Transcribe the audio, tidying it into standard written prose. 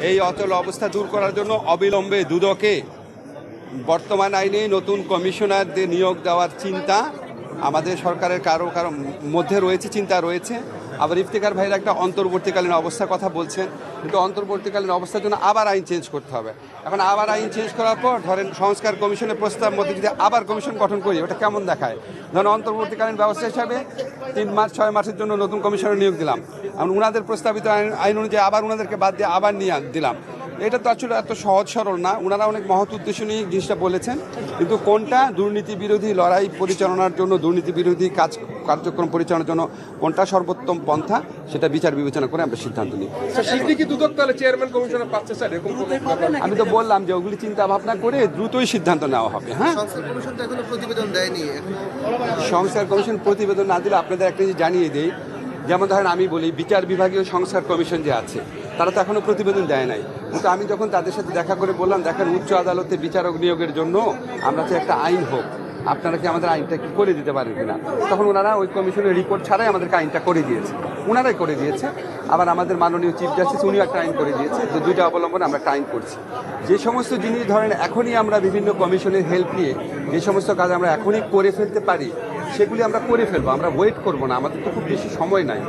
এই অচল অবস্থা দূর করার জন্য অবিলম্বে দুদকে বর্তমান আইনে নতুন কমিশনারদের নিয়োগ দেওয়ার চিন্তা আমাদের সরকারের কারো মধ্যে রয়েছে, চিন্তা রয়েছে। আবার ইফতেখার ভাইরা একটা অন্তর্বর্তীকালীন অবস্থার কথা বলছেন, কিন্তু অন্তর্বর্তীকালীন অবস্থার জন্য আবার আইন চেঞ্জ করতে হবে। এখন আবার আইন চেঞ্জ করার পর ধরেন সংস্কার কমিশনের প্রস্তাব মধ্যে যদি আবার কমিশন গঠন করি, ওটা কেমন দেখায়? ধরেন অন্তর্বর্তীকালীন ব্যবস্থা হিসাবে 3 মাস 6 মাসের জন্য নতুন কমিশনার নিয়োগ দিলাম, এখন ওনাদের প্রস্তাবিত আইন অনুযায়ী আবার ওনাদেরকে বাদ দিয়ে আবার নিয়ে দিলাম। এটা তো আসলে এত সহজ সরল না। ওনারা অনেক মহৎ উদ্দেশ্য নিয়ে জিনিসটা বলেছেন, কিন্তু কোনটা দুর্নীতি বিরোধী লড়াই পরিচালনার জন্য, দুর্নীতি বিরোধী কার্যক্রম পরিচালনার জন্য কোনটা সর্বোত্তম পন্থা, সেটা বিচার বিবেচনা করে আমরা সিদ্ধান্ত নিই। আমি তো বললাম যে ওগুলি চিন্তা ভাবনা করে দ্রুতই সিদ্ধান্ত নেওয়া হবে। হ্যাঁ, সংস্কার কমিশন প্রতিবেদন না দিলে আপনাদের একটা জিনিস জানিয়ে দেই, যেমন ধরেন আমি বলি বিচার বিভাগীয় সংস্কার কমিশন যে আছে তারা তো এখনও প্রতিবেদন দেয় নাই, কিন্তু আমি যখন তাদের সাথে দেখা করে বললাম দেখেন উচ্চ আদালতে বিচারক নিয়োগের জন্য আমরা তো একটা আইন হোক, আপনারা কি আমাদের আইনটা কি করে দিতে পারেন কিনা, তখন ওনারা ওই কমিশনের রিপোর্ট ছাড়াই আমাদেরকে আইনটা করে দিয়েছে। ওনারাই করে দিয়েছে। আবার আমাদের মাননীয় চিফ জাস্টিস উনিও একটা আইন করে দিয়েছে। যে দুইটা অবলম্বনে আমরা একটা আইন করছি। যে সমস্ত জিনিস ধরেন এখনই আমরা বিভিন্ন কমিশনের হেল্প নিয়ে যে সমস্ত কাজ আমরা এখনই করে ফেলতে পারি, সেগুলি আমরা করে ফেলবো। আমরা ওয়েট করবো না, আমাদের তো খুব বেশি সময় নাই।